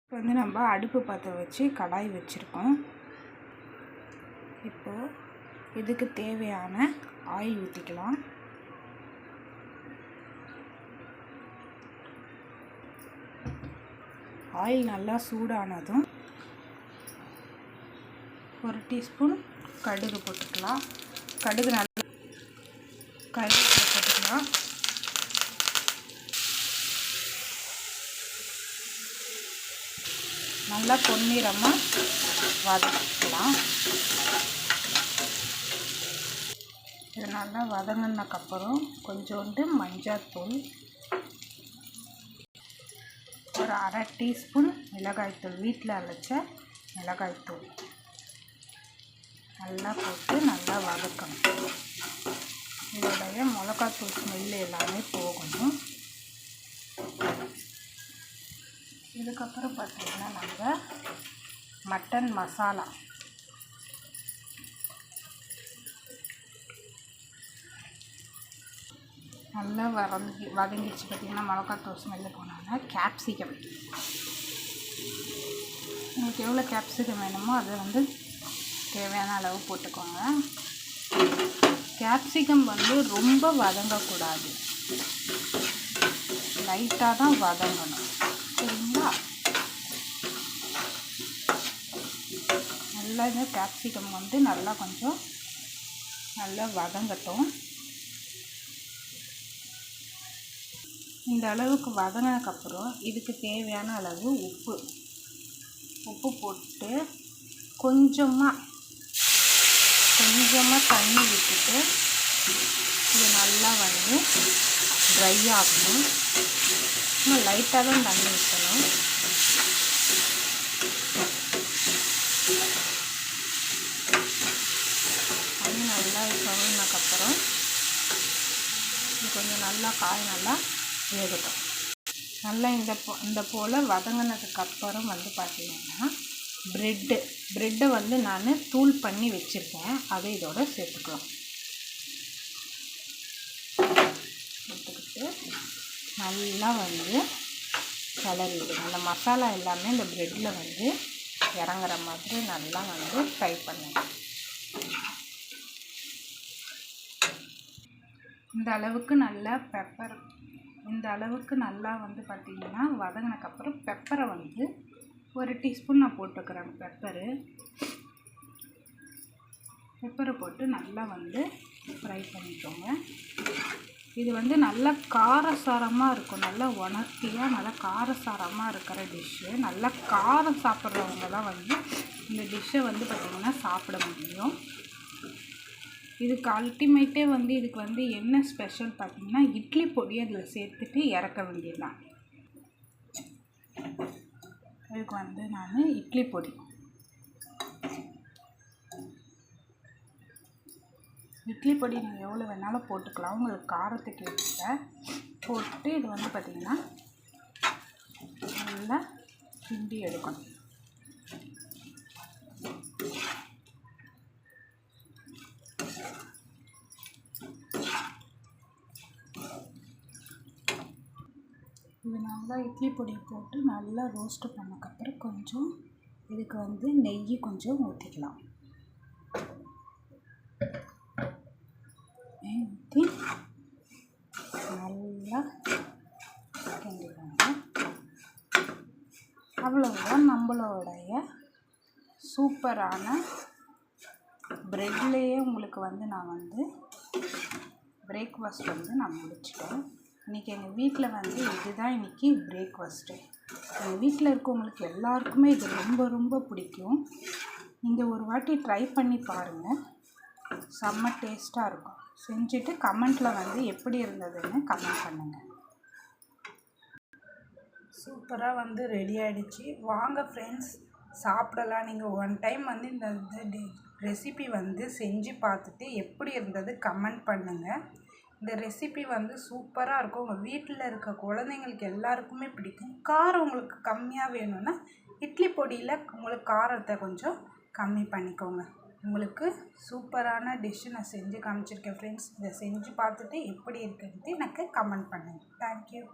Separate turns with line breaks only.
இப்போ வந்து நம்ம அடுப்பு பற்ற வச்சு கடாய் வச்சுருக்கோம். இப்போது இதுக்கு தேவையான ஆயில் ஊற்றிக்கலாம். ஆயில் நல்லா சூடானதும் 1 டீஸ்பூன் கடுகு போட்டுக்கலாம். கடுகு நல்லா கருவேப்பிலை போட்டுக்கலாம். நல்லா பொன்னிறமாக வதக்கிக்கலாம். இது நல்லா வதங்கினதுக்கப்புறம் கொஞ்சோண்டு மஞ்சள்தூள், ஒரு 1/2 டீஸ்பூன் மிளகாய்த்தூள், வீட்டில் அரைச்ச மிளகாய்த்தூள் நல்லா போட்டு நல்லா வதக்கணும். இதோடைய மிளகாத்தூள் ஸ்மெல் எல்லாமே போகணும். இதுக்கப்புறம் பார்த்திங்கன்னா நம்ம மட்டன் மசாலா நல்லா வதங்கிடுச்சு. பார்த்திங்கன்னா மிளகாத்தூள் ஸ்மெல்லு போனோன்னா கேப்சிகம், உங்களுக்கு எவ்வளோ கேப்சிகம் வேணுமோ அதை வந்து தேவையான அளவு போட்டுக்கோங்க. கேப்சிகம் வந்து ரொம்ப வதங்கக்கூடாது, லைட்டாக தான் வதங்கணும், சரிங்களா? நல்லா இந்த கேப்சிகம் வந்து நல்லா கொஞ்சம் நல்லா வதங்கட்டும். இந்த அளவுக்கு வதங்கினதுக்கப்புறம் இதுக்கு தேவையான அளவு உப்பு போட்டு கொஞ்சமாக தண்ணி விட்டுட்டு இது நல்லா வந்து ட்ரை ஆகணும். இன்னும் லைட்டாக தான் தண்ணி ஊற்றணும். தண்ணி நல்லா கவுனதுக்கப்புறம் இது கொஞ்சம் நல்லா காய் நல்லா வேகட்டும். நல்லா இந்த போல் வதங்கினதுக்கப்புறம் வந்து பார்த்திங்கன்னா ப்ரெட்டை வந்து நான் தூள் பண்ணி வச்சுருக்கேன், அதை இதோட சேர்த்துக்கலாம். சேர்த்துக்கிட்டு நல்லா வந்து கிளறி விடுங்க. அந்த மசாலா எல்லாமே இந்த ப்ரெட்டில் வந்து இறங்குற மாதிரி நல்லா வந்து ஃப்ரை பண்ணுங்க. இந்த அளவுக்கு நல்லா வந்து பார்த்திங்கன்னா வதங்கினதுக்கப்புறம் பெப்பரை வந்து 1 டீஸ்பூன் நான் போட்டுக்கிறேன். பெப்பரை போட்டு நல்லா வந்து ஃப்ரை பண்ணிக்கோங்க. இது வந்து நல்லா காரசாரமாக இருக்கும், நல்லா உணர்த்தியாக நல்லா காரசாரமாக இருக்கிற டிஷ்ஷு. நல்லா காரம் சாப்பிட்றவங்க தான் வந்து இந்த டிஷ்ஷை வந்து பார்த்திங்கன்னா சாப்பிட முடியும். இதுக்கு அல்டிமேட்டே வந்து இதுக்கு வந்து என்ன ஸ்பெஷல் பார்த்திங்கன்னா இட்லி பொடி அதில் சேர்த்துட்டு இறக்க வேண்டியதுதான். இதுக்கு வந்து நான் இட்லி பொடி நீங்கள் எவ்வளோ வேணாலும் போட்டுக்கலாம், உங்களுக்கு காரத்துக்கு ஏற்ப போட்டு இது வந்து பார்த்திங்கன்னா நல்லா கிண்டி எடுக்கணும். இது நல்லா இட்லி பொடி போட்டு நல்லா ரோஸ்ட்டு பண்ணக்கப்புறம் கொஞ்சம் இதுக்கு வந்து நெய் கொஞ்சம் ஊற்றிக்கலாம். நெய் ஊற்றி நல்லா கிண்டிக்கோங்க. அவ்வளவுதான் நம்மளுடைய சூப்பரான ப்ரெட்லேயே உங்களுக்கு வந்து நான் வந்து பிரேக்ஃபாஸ்ட் வந்து நான் முடிச்சிட்டேன். இன்றைக்கி எங்கள் வீட்டில் வந்து இதுதான் இன்றைக்கி பிரேக்ஃபாஸ்ட்டு. எங்கள் வீட்டில் இருக்கவங்களுக்கு எல்லாருக்குமே இது ரொம்ப ரொம்ப பிடிக்கும். நீங்கள் ஒரு வாட்டி ட்ரை பண்ணி பாருங்கள், செம்ம டேஸ்ட்டாக இருக்கும். செஞ்சுட்டு கமெண்ட்டில் வந்து எப்படி இருந்ததுன்னு கமெண்ட் பண்ணுங்கள். சூப்பராக வந்து ரெடி ஆகிடுச்சு. வாங்க ஃப்ரெண்ட்ஸ் சாப்பிடலாம். நீங்கள் ஒன் டைம் வந்து இந்த ரெசிபி வந்து செஞ்சு பார்த்துட்டு எப்படி இருந்தது கமெண்ட் பண்ணுங்கள். இந்த ரெசிபி வந்து சூப்பராக இருக்கும். உங்கள் வீட்டில் இருக்க குழந்தைங்களுக்கு எல்லாருக்குமே பிடிக்கும். காரம் உங்களுக்கு கம்மியாக வேணும்னா இட்லி பொடியில் உங்களுக்கு காரத்தை கொஞ்சம் கம்மி பண்ணிக்கோங்க. உங்களுக்கு சூப்பரான டிஷ்ஷு நான் செஞ்சு காமிச்சிருக்கேன் ஃப்ரெண்ட்ஸ். இதை செஞ்சு பார்த்துட்டு எப்படி இருக்குன்ட்டு எனக்கு கமெண்ட் பண்ணுங்கள். தேங்க்யூ.